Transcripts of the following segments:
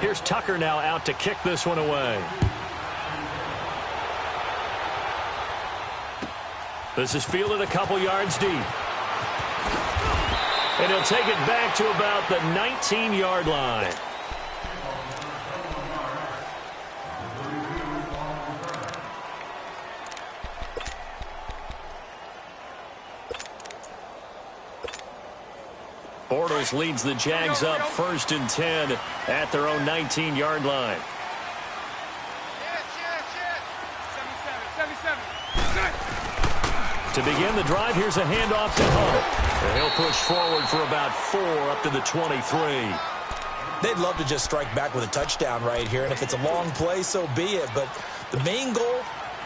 Here's Tucker now out to kick this one away. This is fielded a couple yards deep. And he'll take it back to about the 19-yard line. Bortles leads the Jags up 1st and 10 at their own 19-yard line. To begin the drive, here's a handoff to Hunt. And he'll push forward for about 4 up to the 23. They'd love to just strike back with a touchdown right here, and if it's a long play, so be it. But the main goal,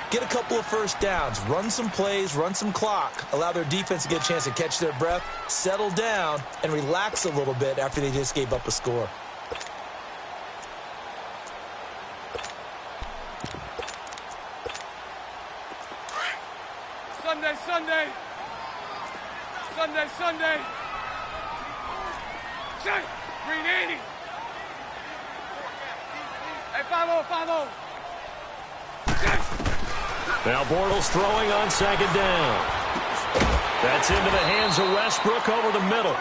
get a couple of first downs, run some plays, run some clock, allow their defense to get a chance to catch their breath, settle down, and relax a little bit after they just gave up a score. Sunday. Green 80. Hey, 5-0. Now Bortles throwing on 2nd down. That's into the hands of Westbrook over the middle.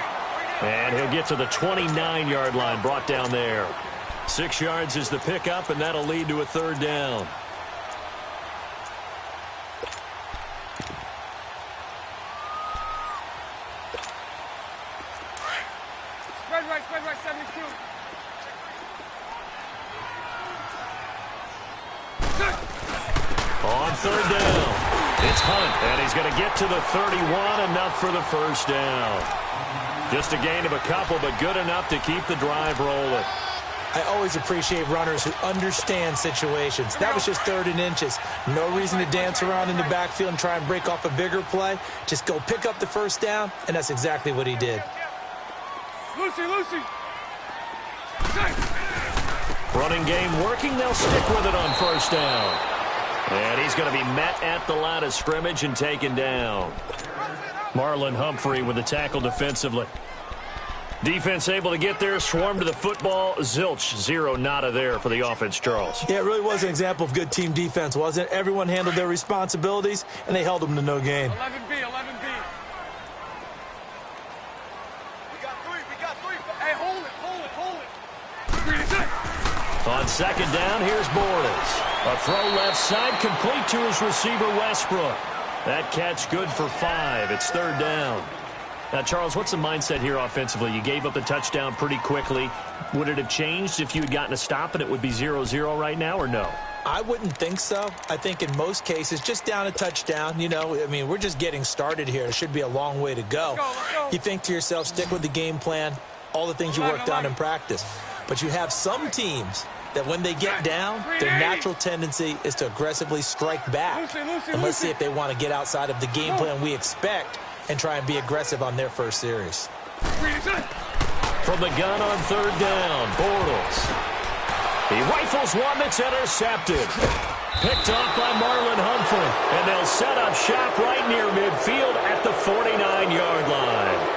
And he'll get to the 29-yard line, brought down there. 6 yards is the pickup, and that'll lead to a 3rd down. Spread right, 72. On 3rd down, it's Hunt, and he's going to get to the 31, enough for the 1st down. Just a gain of a couple, but good enough to keep the drive rolling. I always appreciate runners who understand situations. That was just 3rd and inches. No reason to dance around in the backfield and try and break off a bigger play. Just go pick up the 1st down, and that's exactly what he did. Lucy. Running game working. They'll stick with it on 1st down. And he's going to be met at the line of scrimmage and taken down. Marlon Humphrey with the tackle defensively. Defense able to get there, swarm to the football. Zilch, 0 nada there for the offense, Charles. Yeah, it really was an example of good team defense, wasn't it? Everyone handled their responsibilities, and they held them to no gain. 11B. We got three. Hey, hold it. On 2nd down, here's Bortles. A throw left side, complete to his receiver, Westbrook. That catch good for 5. It's 3rd down. Now, Charles, what's the mindset here offensively? You gave up the touchdown pretty quickly. Would it have changed if you had gotten a stop and it would be 0-0 right now, or no? I wouldn't think so. I think in most cases, just down a touchdown, we're just getting started here. It should be a long way to go. Let's go. You think to yourself, stick with the game plan, all the things you worked on in practice. But you have some teams that when they get down, their natural tendency is to aggressively strike back. And let's see if they want to get outside of the game plan we expect and try and be aggressive on their first series. From the gun on 3rd down, Bortles. He rifles one that's intercepted. Picked off by Marlon Humphrey. And they'll set up shop right near midfield at the 49-yard line.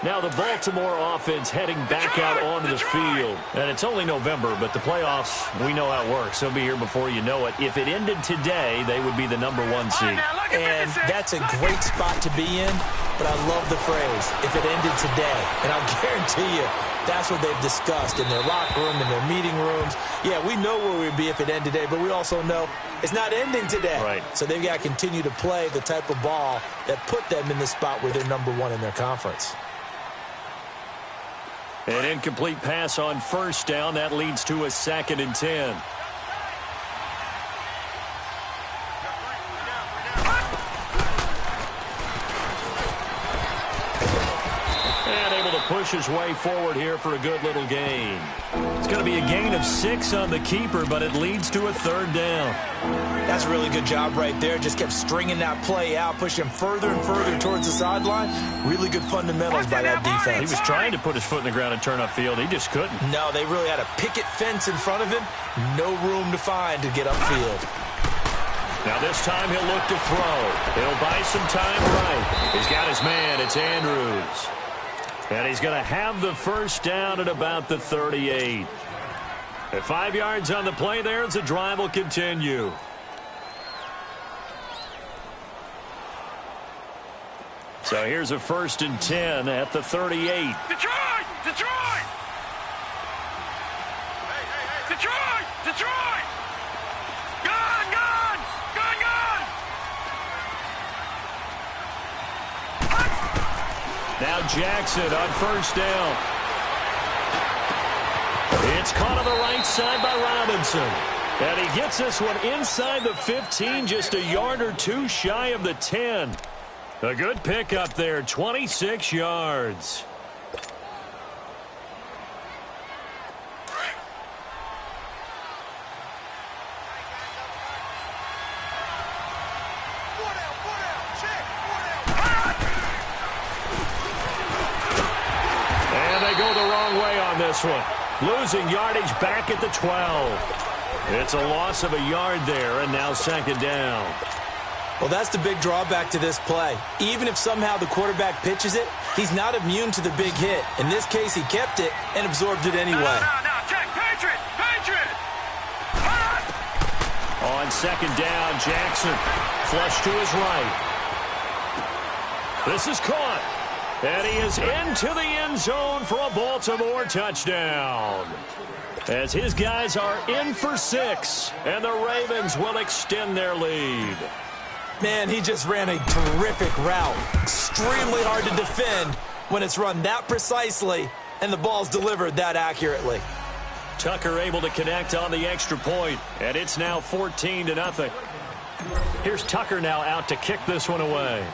Now the Baltimore offense heading back out onto the field. And it's only November, but the playoffs, we know how it works. They'll be here before you know it. If it ended today, they would be the #1 seed. And that's a great spot to be in, but I love the phrase, if it ended today. And I'll guarantee you, that's what they've discussed in their locker room, in their meeting rooms. Yeah, we know where we'd be if it ended today, but we also know it's not ending today. Right. So they've got to continue to play the type of ball that put them in the spot where they're #1 in their conference. An incomplete pass on 1st down. That leads to a 2nd and 10. And able to push his way forward here for a good little gain. It's going to be a gain of 6 on the keeper, but it leads to a third down. That's a really good job right there. Just kept stringing that play out, pushing him further and further towards the sideline. Really good fundamentals by that defense. He was trying to put his foot in the ground and turn upfield. He just couldn't. No, they really had a picket fence in front of him. No room to find to get upfield. Now this time he'll look to throw. He'll buy some time right. He's got his man. It's Andrews. And he's going to have the first down at about the 38. At 5 yards on the play there, the drive will continue. So here's a 1st and 10 at the 38. Detroit! Detroit! Detroit! Detroit! Gone! Gone! Gone! Gone! Now Jackson on 1st down. It's caught on the right side by Robinson. And he gets this one inside the 15, just a yard or 2 shy of the 10. A good pickup there, 26 yards. And they go the wrong way on this one. Losing yardage back at the 12. It's a loss of a yard there, and now 2nd down. Well, that's the big drawback to this play. Even if somehow the quarterback pitches it, he's not immune to the big hit. In this case, he kept it and absorbed it anyway. No, check. Patriot! Patriot! On 2nd down, Jackson flush to his right. This is caught. And he is into the end zone for a Baltimore touchdown. As his guys are in for 6, and the Ravens will extend their lead. Man, he just ran a terrific route. Extremely hard to defend when it's run that precisely and the ball's delivered that accurately. Tucker able to connect on the extra point, and it's now 14-0. Here's Tucker now out to kick this one away.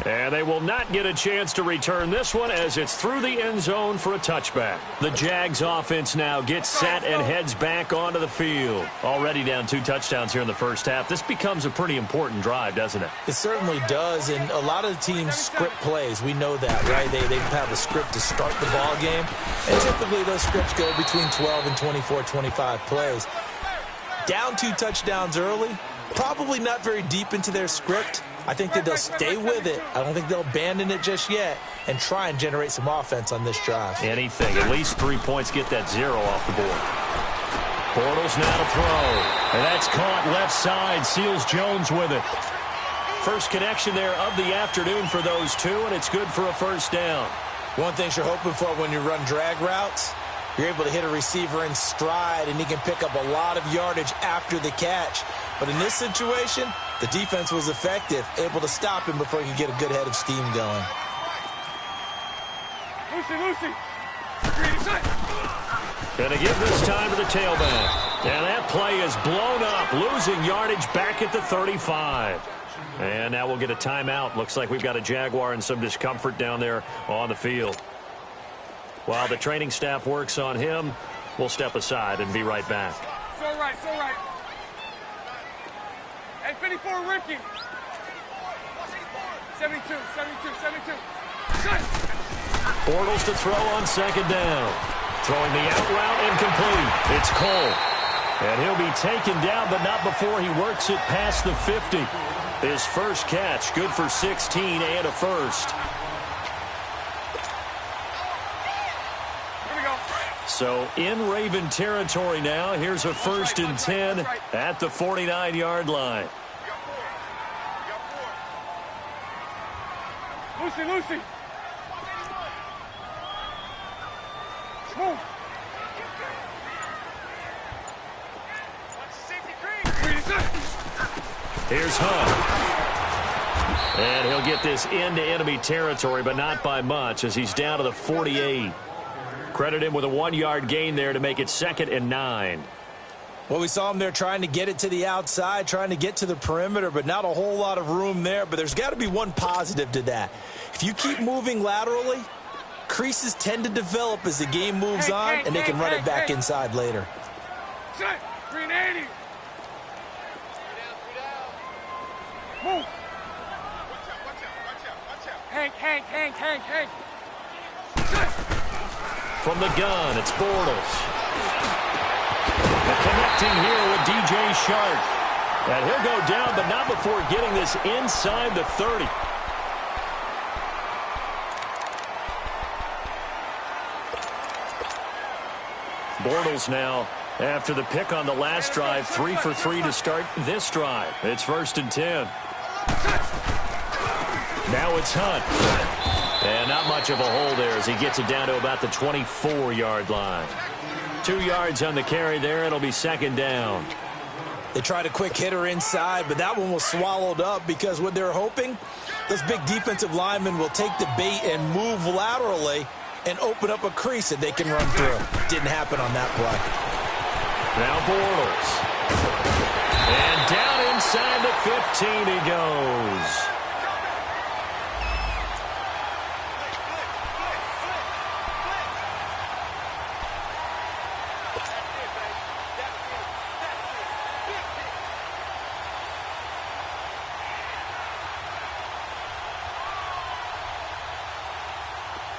And they will not get a chance to return this one as it's through the end zone for a touchback. The Jags offense now gets set and heads back onto the field. Already down 2 touchdowns here in the first half. This becomes a pretty important drive, doesn't it? It certainly does, and a lot of the teams script plays. We know that, right? They have a script to start the ball game, and typically those scripts go between 12 and 24, 25 plays. Down 2 touchdowns early, probably not very deep into their script. I think that they'll stay with it. I don't think they'll abandon it just yet and try and generate some offense on this drive. Anything. At least 3 points, get that 0 off the board. Bortles now to throw. And that's caught left side. Seals Jones with it. First connection there of the afternoon for those two, and it's good for a first down. One thing you're hoping for when you run drag routes, you're able to hit a receiver in stride, and he can pick up a lot of yardage after the catch. But in this situation, the defense was effective, able to stop him before he could get a good head of steam going. Lucy. Going to give this time to the tailback. And that play is blown up, losing yardage back at the 35. And now we'll get a timeout. Looks like we've got a Jaguar and some discomfort down there on the field. While the training staff works on him, we'll step aside and be right back. So right. Hey, 54, Ricky. 72. Bortles to throw on 2nd down. Throwing the out route incomplete. It's Cole. And he'll be taken down, but not before he works it past the 50. His first catch, good for 16 and a first. Here we go. So in Raven territory now. Here's a 1st and 10 at the 49-yard line. Lucy. Move. Here's Hunt. And he'll get this into enemy territory, but not by much as he's down to the 48. Credit him with a 1-yard gain there to make it 2nd and 9. Well, we saw him there trying to get it to the outside, trying to get to the perimeter, but not a whole lot of room there. But there's got to be one positive to that. If you keep moving laterally, creases tend to develop as the game moves on, and they can run it back inside later. Set. 380. Move. Hank. Set. From the gun, it's Bortles. Connecting here with DJ Shark. And he'll go down, but not before getting this inside the 30. Bortles now, after the pick on the last drive, 3 for 3 to start this drive. It's 1st and 10. Now it's Hunt. And not much of a hole there as he gets it down to about the 24-yard line. 2 yards on the carry there. It'll be 2nd down. They tried a quick hitter inside, but that one was swallowed up because what they're hoping, those big defensive linemen will take the bait and move laterally and open up a crease that they can run through. Didn't happen on that play. Now Bortles. And down inside the 15 he goes.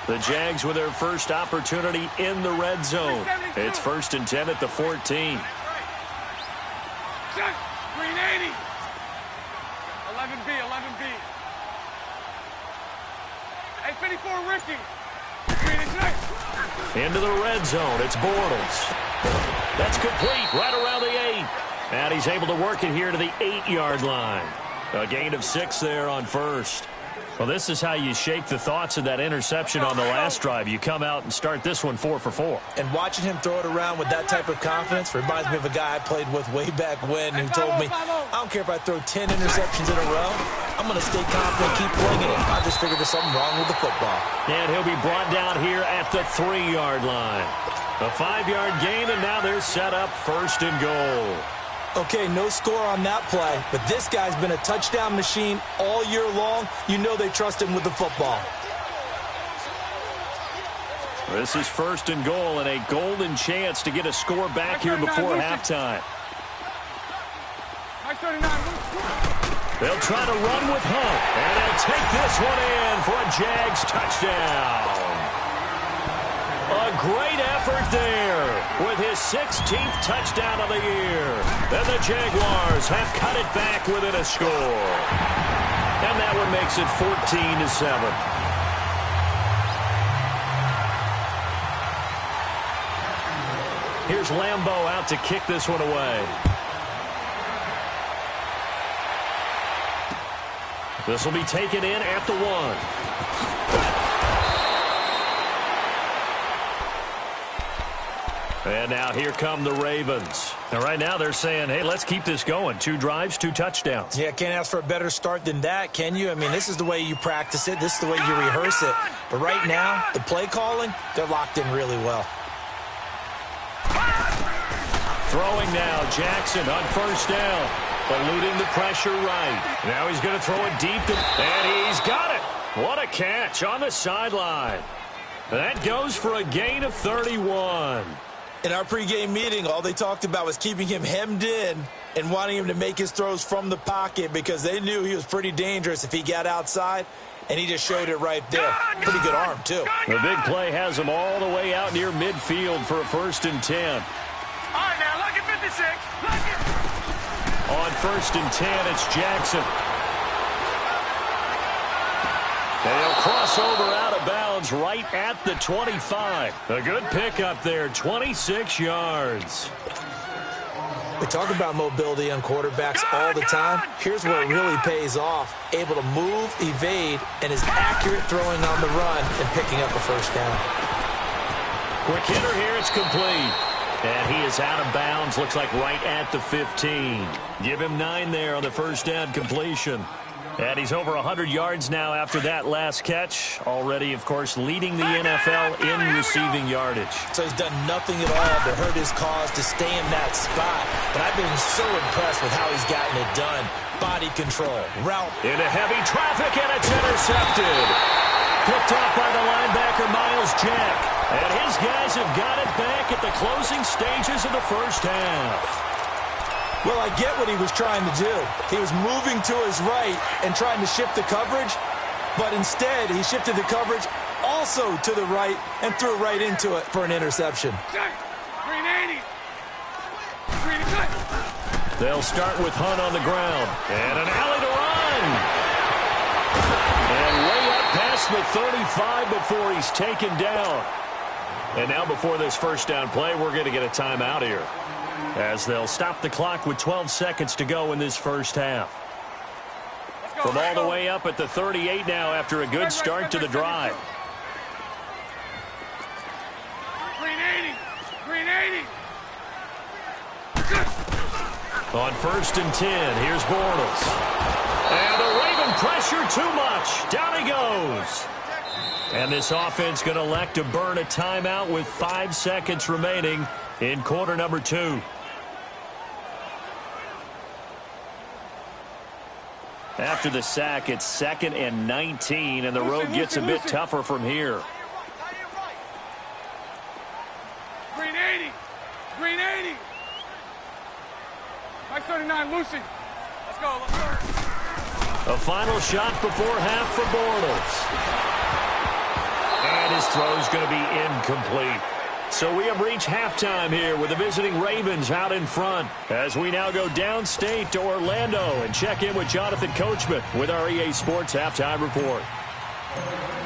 The Jags with their first opportunity in the red zone. It's 1st and 10 at the 14. Set. 380. 11B. Hey, 54 Ricky. Into the red zone. It's Bortles. That's complete right around the 8. And he's able to work it here to the 8-yard line. A gain of 6 there on 1st. Well, this is how you shake the thoughts of that interception on the last drive. You come out and start this one 4 for 4. And watching him throw it around with that type of confidence reminds me of a guy I played with way back when who told me, I don't care if I throw 10 interceptions in a row. I'm going to stay confident, keep playing it. I just figured there's something wrong with the football. And he'll be brought down here at the 3-yard line. A 5-yard gain, and now they're set up 1st and goal. Okay, no score on that play, but this guy's been a touchdown machine all year long. You know they trust him with the football. This is 1st and goal and a golden chance to get a score back here before halftime. They'll try to run with Hunt, and they'll take this one in for a Jags touchdown. A great effort there with his 16th touchdown of the year. And the Jaguars have cut it back within a score. And that one makes it 14-7. Here's Lambeau out to kick this one away. This will be taken in at the 1. And now here come the Ravens. And right now they're saying, hey, let's keep this going. 2 drives, 2 touchdowns. Yeah, can't ask for a better start than that, can you? I mean, this is the way you practice it. This is the way you rehearse it. But right now, the play calling, they're locked in really well. Throwing now, Jackson on 1st down. Eluding the pressure right. Now he's going to throw it deep. And he's got it. What a catch on the sideline. That goes for a gain of 31. In our pregame meeting, all they talked about was keeping him hemmed in and wanting him to make his throws from the pocket because they knew he was pretty dangerous if he got outside, and he just showed it right there. Pretty good arm, too. The big play has him all the way out near midfield for a 1st and 10. All right, now, look at 56. Look at. On 1st and 10, it's Jackson. And he'll cross over out of bounds right at the 25. A good pickup there, 26 yards. We talk about mobility on quarterbacks all the time. Here's where it really pays off. Able to move, evade, and is accurate throwing on the run and picking up a 1st down. Quick hitter here, it's complete. And he is out of bounds, looks like right at the 15. Give him 9 there on the 1st down completion. And he's over 100 yards now after that last catch. Already, of course, leading the NFL in receiving yardage. So he's done nothing at all to hurt his cause to stay in that spot. But I've been so impressed with how he's gotten it done. Body control, route. Into heavy traffic, and it's intercepted. Picked off by the linebacker, Miles Jack. And his guys have got it back at the closing stages of the first half. Well, I get what he was trying to do. He was moving to his right and trying to shift the coverage, but instead he shifted the coverage also to the right and threw right into it for an interception. Green 80. Green good. They'll start with Hunt on the ground. And an alley to run. And way up past the 35 before he's taken down. And now before this first down play, we're going to get a timeout here, as they'll stop the clock with 12 seconds to go in this first half. From all the way up at the 38 now after a good start to the drive. Green 80. Green 80. On 1st and 10, here's Bortles. And the Raven pressure too much. Down he goes. And this offense going to elect to burn a timeout with 5 seconds remaining in quarter number 2. After the sack, it's 2nd and 19, and the road gets a bit tougher from here. Green 80. Green 80. Mike 39, Lucy. Let's go. Let's go. A final shot before half for Bortles. And his throw's going to be incomplete. So we have reached halftime here with the visiting Ravens out in front, as we now go downstate to Orlando and check in with Jonathan Coachman with our EA Sports Halftime Report.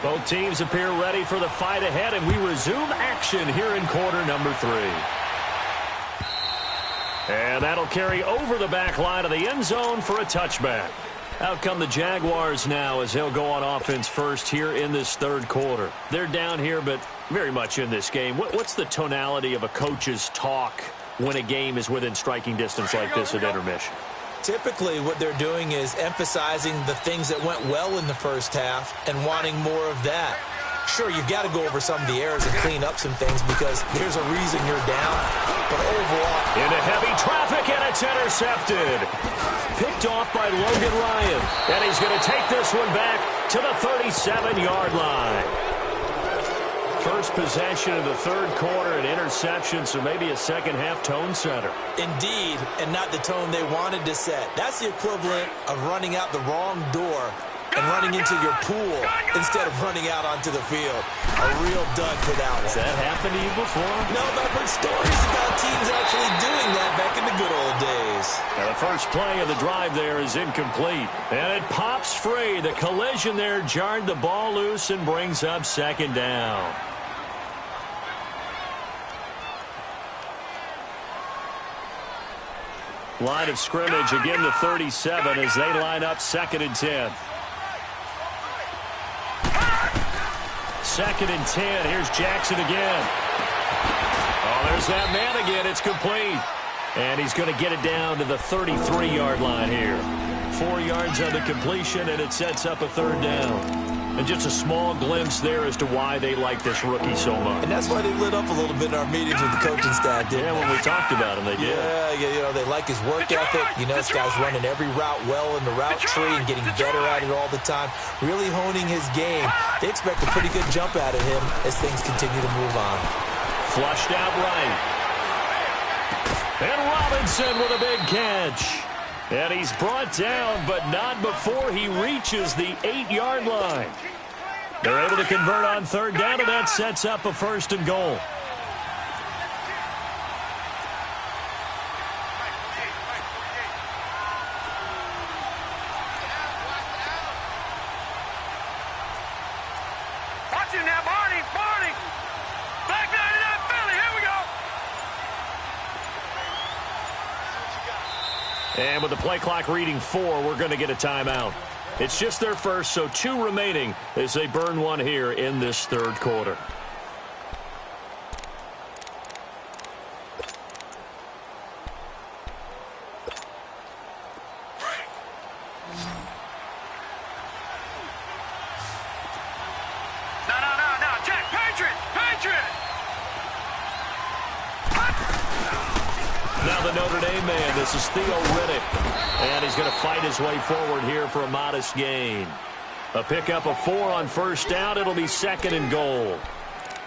Both teams appear ready for the fight ahead, and we resume action here in quarter number 3. And that'll carry over the back line of the end zone for a touchback. Out come the Jaguars now as they'll go on offense first here in this third quarter. They're down here, but very much in this game. What's the tonality of a coach's talk when a game is within striking distance like this at intermission? Typically, what they're doing is emphasizing the things that went well in the first half and wanting more of that. Sure, you've got to go over some of the errors and clean up some things because there's a reason you're down. But overall, into heavy traffic, and it's intercepted. Picked off by Logan Ryan. And he's going to take this one back to the 37-yard line. First possession of the third quarter, an interception, so maybe a second-half tone setter. Indeed, and not the tone they wanted to set. That's the equivalent of running out the wrong door and running into your pool instead of running out onto the field. A real dud for that one. Has that happened to you before? No, but I've heard stories about teams actually doing that back in the good old days. Now the first play of the drive there is incomplete. And it pops free. The collision there jarred the ball loose and brings up 2nd down. Line of scrimmage, again the 37 as they line up 2nd and 10. 2nd and 10. Here's Jackson again. Oh, there's that man again. It's complete. And he's going to get it down to the 33-yard line here. 4 yards on the completion, and it sets up a 3rd down. And just a small glimpse there as to why they like this rookie so much. And that's why they lit up a little bit in our meetings with the coaching staff, didn't they? Yeah, when we talked about him, they did. Yeah, you know, they like his work ethic. You know, this guy's running every route well in the route tree and getting better at it all the time, really honing his game. They expect a pretty good jump out of him as things continue to move on. Flushed out right. And Robinson with a big catch. And he's brought down, but not before he reaches the 8-yard line. They're able to convert on 3rd down, and that sets up a 1st and goal. Watch it now, Barney. Barney. Black 99 Philly. Here we go. And with the play clock reading 4, we're going to get a timeout. It's just their first, so 2 remaining as they burn one here in this third quarter. Now the Notre Dame man, this is Theo Riddick. And he's going to fight his way forward here for a modest gain. A pickup of 4 on first down. It'll be 2nd and goal.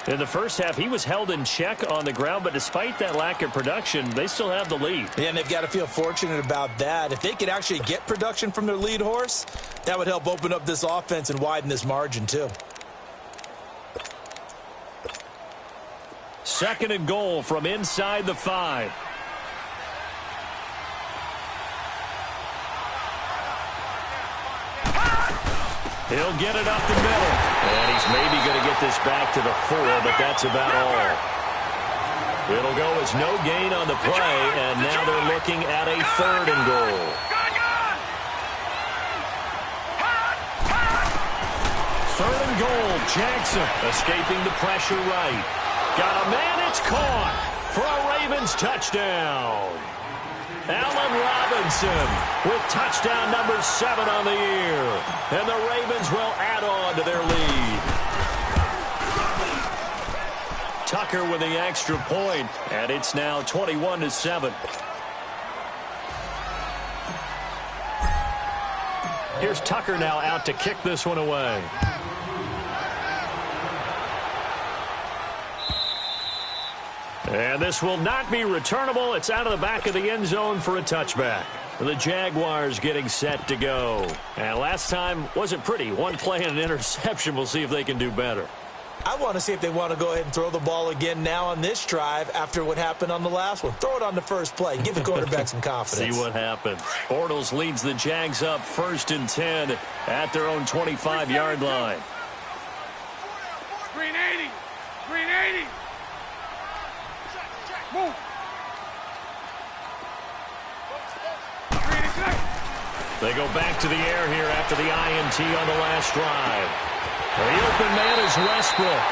In the first half, he was held in check on the ground, but despite that lack of production, they still have the lead. Yeah, and they've got to feel fortunate about that. If they could actually get production from their lead horse, that would help open up this offense and widen this margin too. 2nd and goal from inside the 5. He'll get it up the middle. And he's maybe going to get this back to the 4, but that's about all. It'll go as no gain on the play, and now they're looking at a 3rd and goal. 3rd and goal, Jackson escaping the pressure right. Got a man, it's caught for a Ravens touchdown. Allen Robinson with touchdown number 7 on the year. And the Ravens will add on to their lead. Tucker with the extra point, and it's now 21-7. Here's Tucker now out to kick this one away. And this will not be returnable. It's out of the back of the end zone for a touchback. The Jaguars getting set to go. And last time wasn't pretty. One play and an interception. We'll see if they can do better. I want to see if they want to go ahead and throw the ball again now on this drive after what happened on the last one. Throw it on the first play. Give the quarterback some confidence. See what happens. Bortles leads the Jags up 1st and 10 at their own 25-yard line. Green 80. Green 80. Move. They go back to the air here after the INT on the last drive. The open man is Westbrook.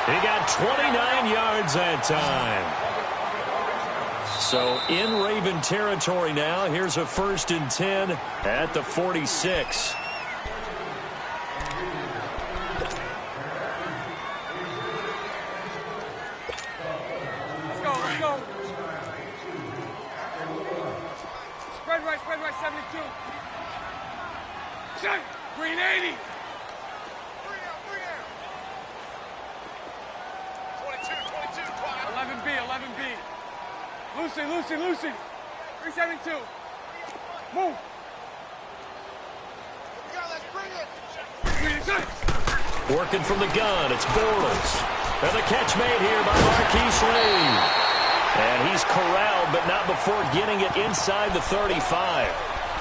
He got 29 yards that time. So in Raven territory now. Here's a 1st and 10 at the 46. Spread right, 72. Set. Green 80. 11B. Lucy. 372. Move. Working from the gun, it's Bortles. And the catch made here by Marquise Lee. And he's corralled, but not before getting it inside the 35.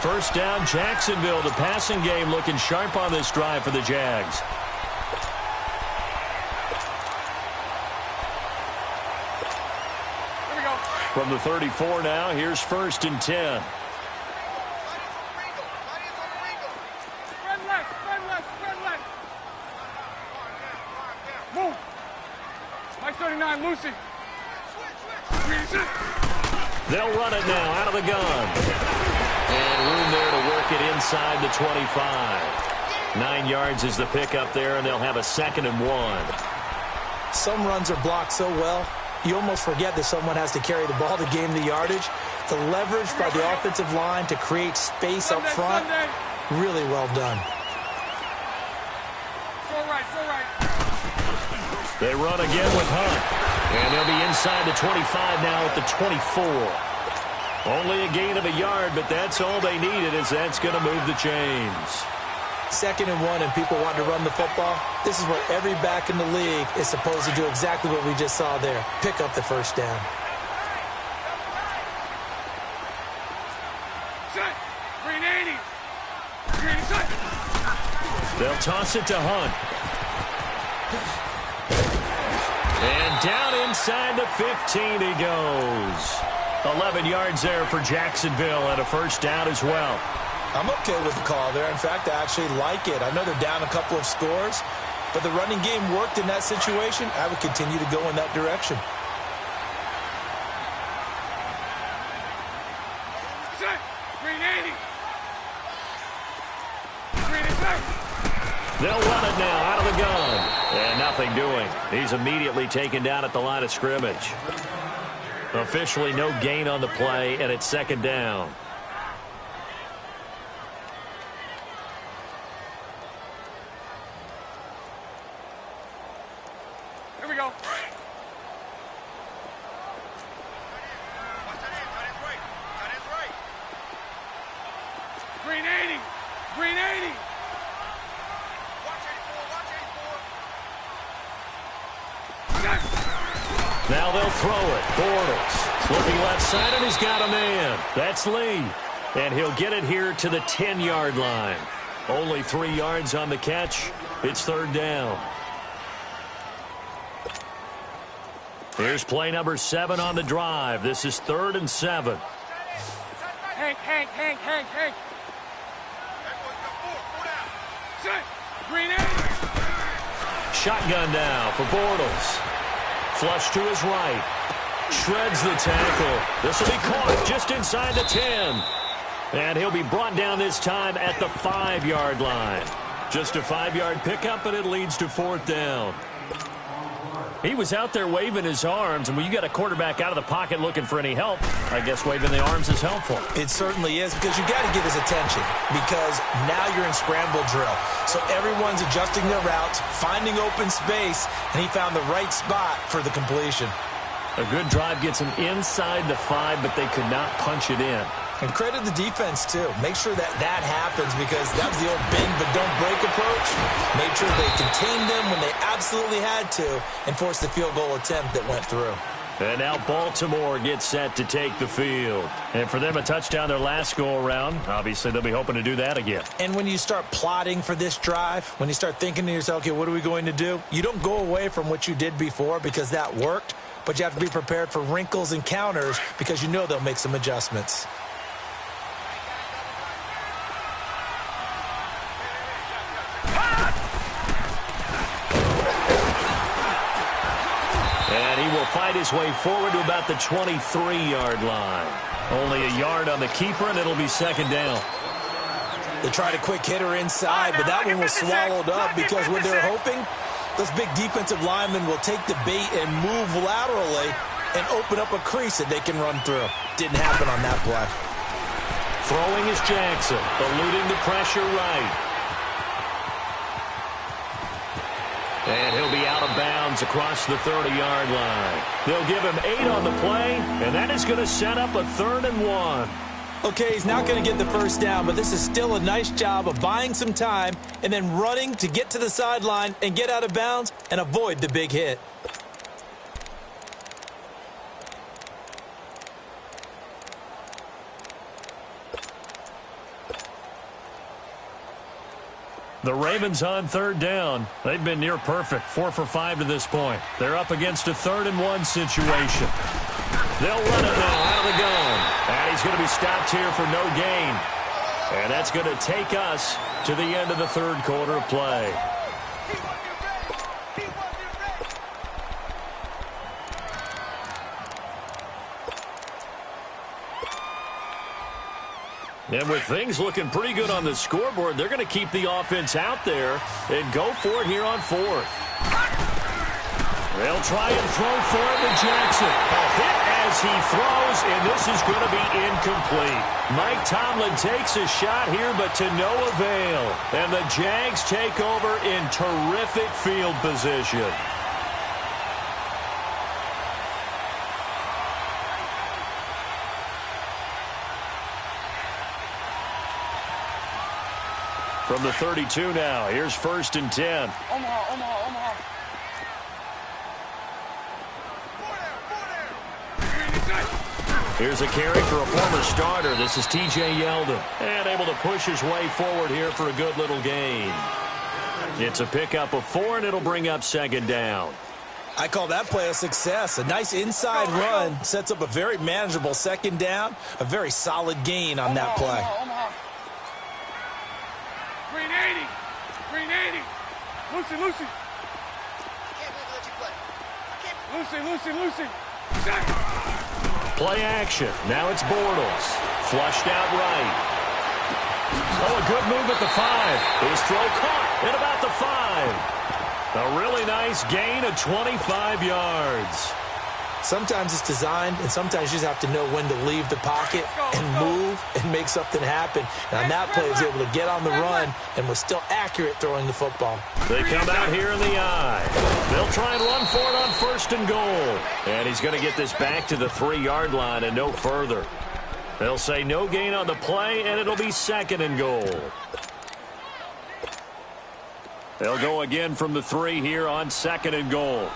First down, Jacksonville. The passing game looking sharp on this drive for the Jags. Here we go. From the 34 now, here's 1st and 10. Spread left. Move. Mike 39, Lucy. They'll run it now out of the gun. And room there to work it inside the 25. 9 yards is the pickup there, and they'll have a 2nd and 1. Some runs are blocked so well, you almost forget that someone has to carry the ball to gain the yardage. The leverage by the offensive line to create space up front, really well done. So right. They run again with Hunt. And they'll be inside the 25 now at the 24. Only a gain of a yard, but that's all they needed, as that's going to move the chains. 2nd and 1, and people want to run the football. This is where every back in the league is supposed to do exactly what we just saw there. Pick up the first down. Set. Green 80. Green set. They'll toss it to Hunt. And down inside the 15 he goes. 11 yards there for Jacksonville and a first down as well. I'm okay with the call there. In fact, I actually like it. I know they're down a couple of scores, but the running game worked in that situation. I would continue to go in that direction. Set. Green 80. Green is set. They'll run it now out of the gun. And nothing doing. He's immediately taken down at the line of scrimmage. Officially no gain on the play, and it's second down. Here we go. Green 80. Green 80. Now they'll throw it. Bortles slipping left side, and he's got a man. That's Lee. And he'll get it here to the 10-yard line. Only 3 yards on the catch. It's third down. Here's play number 7 on the drive. This is 3rd and 7. Hank. Set. Green 80. Shotgun now for Bortles. Flush to his right. Shreds the tackle. This will be caught just inside the 10. And he'll be brought down this time at the 5-yard line. Just a 5-yard pickup, and it leads to 4th down. He was out there waving his arms, and when you got a quarterback out of the pocket looking for any help, I guess waving the arms is helpful. It certainly is, because you got to get his attention, because now you're in scramble drill. So everyone's adjusting their routes, finding open space, and he found the right spot for the completion. A good drive gets him inside the 5, but they could not punch it in. And credit the defense, too. Make sure that happens, because that was the old bend but don't break approach. Made sure they contained them when they absolutely had to and forced the field goal attempt that went through. And now Baltimore gets set to take the field. And for them, a touchdown their last go-around. Obviously, they'll be hoping to do that again. And when you start plotting for this drive, when you start thinking to yourself, okay, what are we going to do? You don't go away from what you did before because that worked, but you have to be prepared for wrinkles and counters because you know they'll make some adjustments. And he will fight his way forward to about the 23-yard line. Only a yard on the keeper, and it'll be second down. They tried a quick hitter inside, but that one was swallowed up because what they're hoping, those big defensive linemen will take the bait and move laterally and open up a crease that they can run through. Didn't happen on that play. Throwing is Jackson, eluding the pressure right. And he'll be out of bounds across the 30-yard line. They'll give him 8 on the play, and that is going to set up a 3rd and 1. Okay, he's not going to get the first down, but this is still a nice job of buying some time and then running to get to the sideline and get out of bounds and avoid the big hit. The Ravens on 3rd down. They've been near perfect, 4 for 5 to this point. They're up against a 3rd and 1 situation. They'll run it now out of the gun. And he's going to be stopped here for no gain. And that's going to take us to the end of the 3rd quarter of play. And with things looking pretty good on the scoreboard, they're going to keep the offense out there and go for it here on 4th. They'll try and throw for it to Jackson. A hit as he throws, and this is going to be incomplete. Mike Tomlin takes a shot here, but to no avail. And the Jags take over in terrific field position. From the 32 now, here's 1st and 10. Omaha. Here's a carry for a former starter. This is T.J. Yeldon. And able to push his way forward here for a good little gain. It's a pickup of 4, and it'll bring up 2nd down. I call that play a success. A nice inside run sets up a very manageable 2nd down. A very solid gain on that play. Omaha. Green 80. Green 80. Lucy. Lucy. Set. Play action. Now it's Bortles. Flushed out right. Oh, a good move at the 5. His throw caught at about the 5. A really nice gain of 25 yards. Sometimes it's designed, and sometimes you just have to know when to leave the pocket and move and make something happen. And on that play, he was able to get on the run and was still accurate throwing the football. They come out here in the eye. They'll try and run for it on 1st and goal. And he's going to get this back to the 3-yard line and no further. They'll say no gain on the play, and it'll be 2nd and goal. They'll go again from the 3 here on 2nd and goal.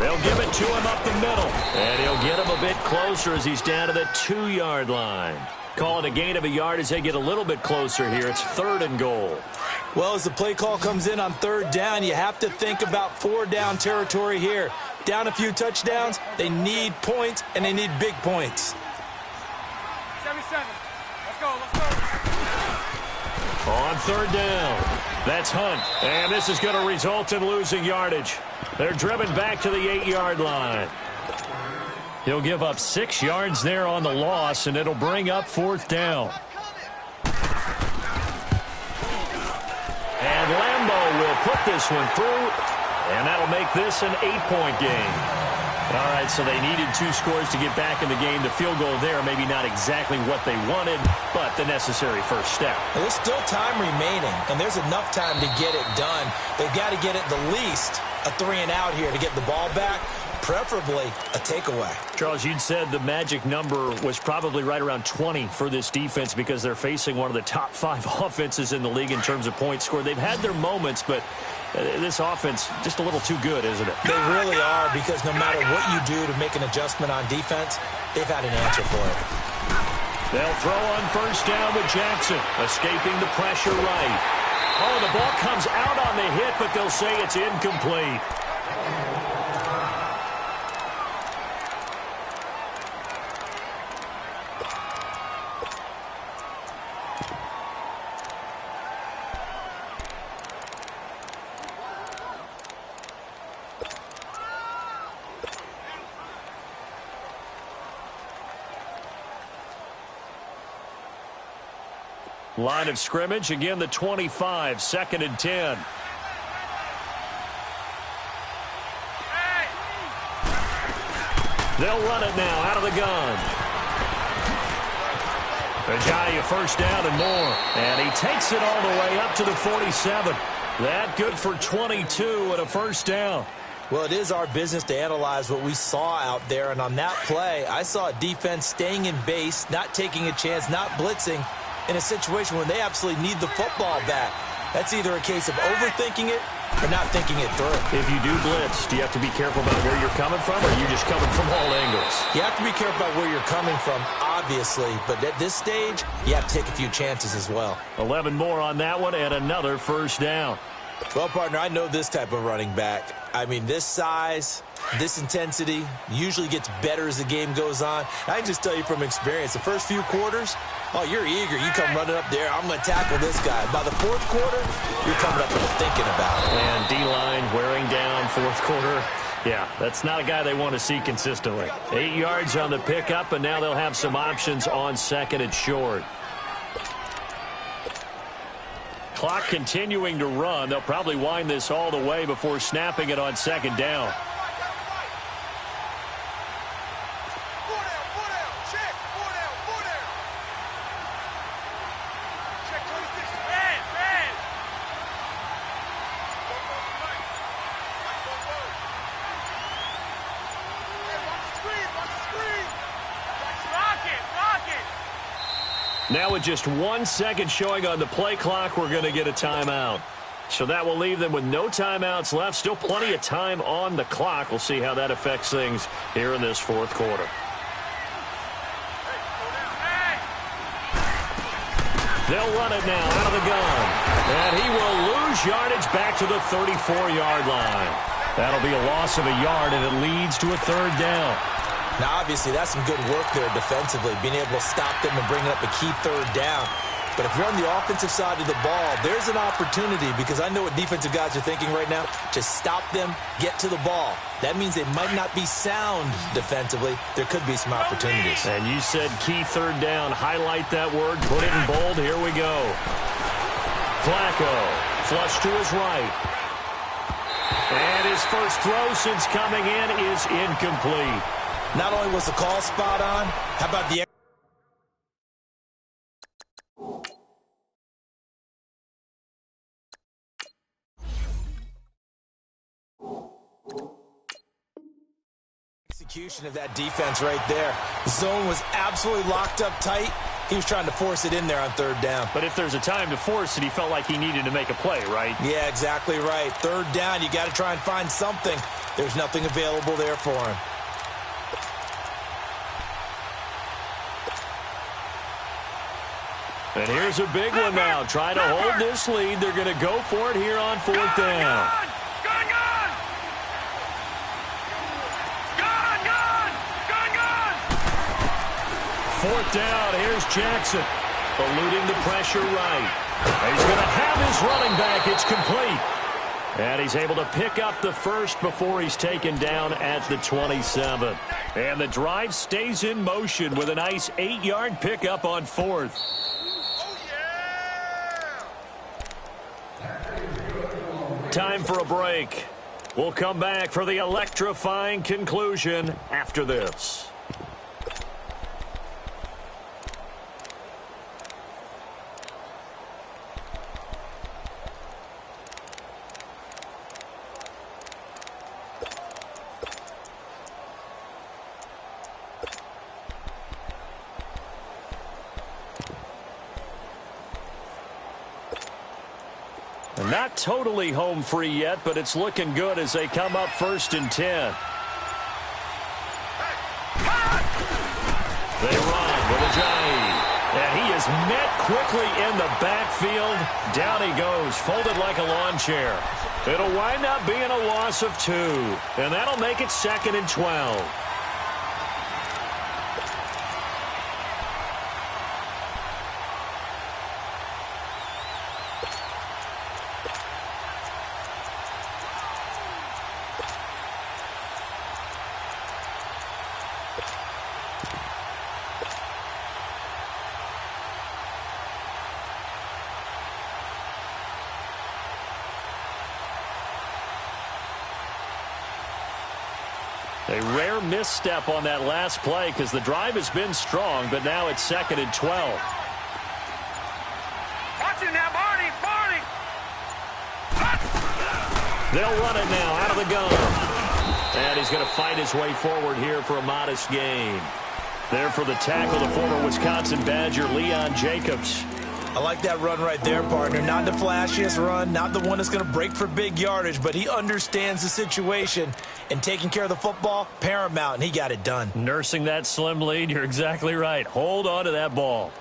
They'll give it to him up the middle. And he'll get him a bit closer as he's down to the 2-yard line. Call it a gain of a yard as they get a little bit closer here. It's 3rd and goal. Well, as the play call comes in on 3rd down, you have to think about 4-down territory here. Down a few touchdowns, they need points, and they need big points. 77. Let's go, let's go. On 3rd down, that's Hunt. And this is going to result in losing yardage. They're driven back to the 8-yard line. He'll give up 6 yards there on the loss, and it'll bring up 4th down. And Lambeau will put this one through, and that'll make this an 8-point game. All right, so they needed 2 scores to get back in the game. The field goal there, maybe not exactly what they wanted, but the necessary first step. There's still time remaining, and there's enough time to get it done. They've got to get it the least a 3-and-out here to get the ball back, preferably a takeaway. Charles, you'd said the magic number was probably right around 20 for this defense because they're facing one of the top 5 offenses in the league in terms of points scored. They've had their moments, but this offense just a little too good, isn't it? They really are, because no matter what you do to make an adjustment on defense, they've had an answer for it. They'll throw on 1st down with Jackson, escaping the pressure right. Oh, the ball comes out on the hit, but they'll say it's incomplete. Line of scrimmage, again the 25, 2nd and 10. They'll run it now out of the gun. Ajayi 1st down and more. And he takes it all the way up to the 47. That good for 22 and a 1st down. Well, it is our business to analyze what we saw out there. And on that play, I saw a defense staying in base, not taking a chance, not blitzing, in a situation when they absolutely need the football back. That's either a case of overthinking it or not thinking it through. If you do blitz, do you have to be careful about where you're coming from, or are you just coming from all angles? You have to be careful about where you're coming from, obviously, but at this stage, you have to take a few chances as well. 11 more on that one and another 1st down. Well, partner, I know this type of running back. I mean, this size, this intensity usually gets better as the game goes on. I can just tell you from experience, the first few quarters, oh, you're eager. You come running up there, I'm going to tackle this guy. By the 4th quarter, you're coming up and thinking about it. And D-line wearing down 4th quarter. Yeah, that's not a guy they want to see consistently. 8 yards on the pickup, and now they'll have some options on 2nd and short. Clock continuing to run. They'll probably wind this all the way before snapping it on 2nd down. Now with just 1 second showing on the play clock, we're going to get a timeout. So that will leave them with no timeouts left. Still plenty of time on the clock. We'll see how that affects things here in this 4th quarter. They'll run it now out of the gun. And he will lose yardage back to the 34-yard line. That'll be a loss of a yard, and it leads to a 3rd down. Now, obviously, that's some good work there defensively, being able to stop them and bring up a key 3rd down. But if you're on the offensive side of the ball, there's an opportunity, because I know what defensive guys are thinking right now, to stop them, get to the ball. That means they might not be sound defensively. There could be some opportunities. And you said key third down. Highlight that word. Put it in bold. Here we go. Flacco, flush to his right. And his first throw since coming in is incomplete. Not only was the call spot on, how about the execution of that defense right there? The zone was absolutely locked up tight. He was trying to force it in there on third down. But if there's a time to force it, he felt like he needed to make a play, right? Yeah, exactly right. Third down, you got to try and find something. There's nothing available there for him. And here's a big one now. Try to hold this lead. They're going to go for it here on fourth down. Fourth down. Here's Jackson. Eluding the pressure right. He's going to have his running back. It's complete. And he's able to pick up the first before he's taken down at the 27. And the drive stays in motion with a nice 8-yard pickup on fourth. Time for a break. We'll come back for the electrifying conclusion after this. Not totally home free yet, but it's looking good as they come up 1st and 10. They run with Ajayi. And he is met quickly in the backfield. Down he goes, folded like a lawn chair. It'll wind up being a loss of 2. And that'll make it 2nd and 12. A rare misstep on that last play because the drive has been strong, but now it's 2nd and 12. Watch it now, Barney! Barney! They'll run it now out of the gun. And he's going to fight his way forward here for a modest gain. There for the tackle, the former Wisconsin Badger, Leon Jacobs. I like that run right there, partner. Not the flashiest run, not the one that's going to break for big yardage, but he understands the situation, and taking care of the football, paramount, and he got it done. Nursing that slim lead, you're exactly right. Hold on to that ball.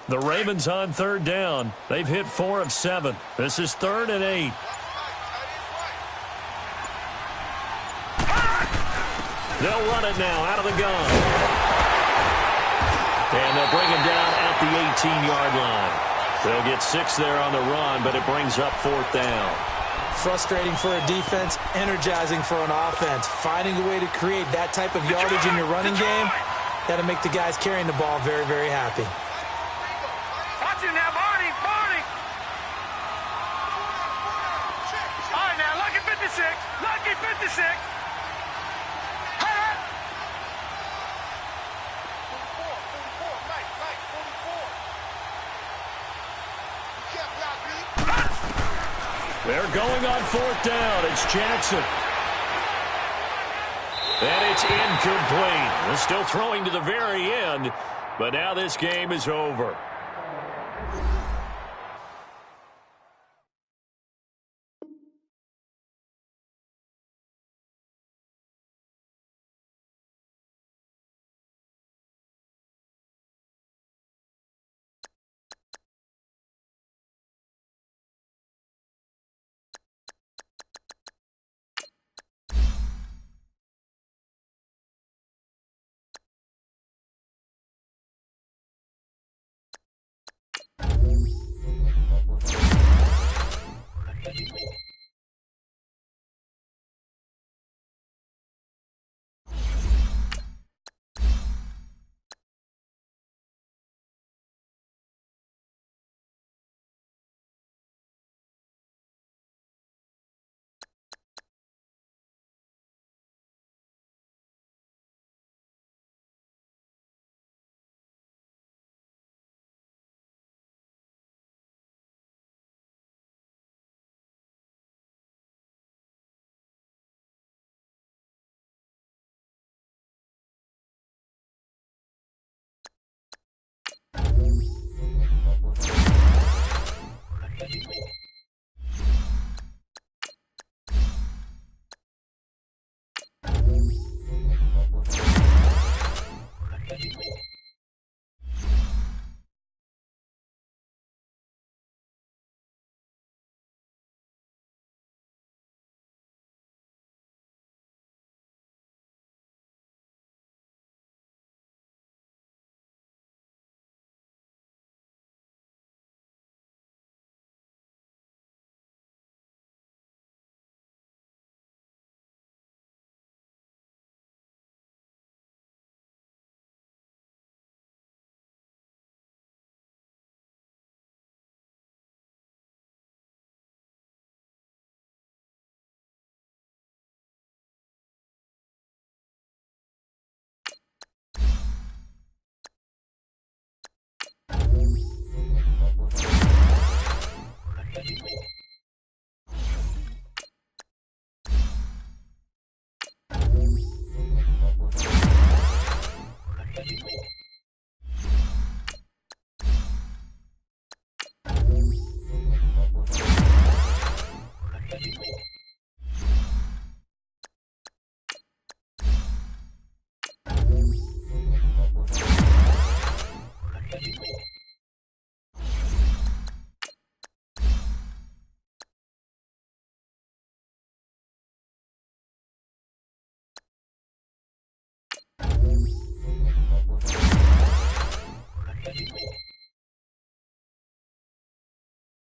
The Ravens on 3rd down. They've hit 4 of 7. This is 3rd and 8. They'll run it now out of the gun. And they'll bring him down at the 18-yard line. They'll get 6 there on the run, but it brings up 4th down. Frustrating for a defense, energizing for an offense. Finding a way to create that type of yardage in your running game, that'll make the guys carrying the ball very, very happy. Watch it now, Barney! Barney! All right, now, lucky 56. Lucky 56. They're going on 4th down. It's Jackson. And it's incomplete. They're still throwing to the very end, but now this game is over.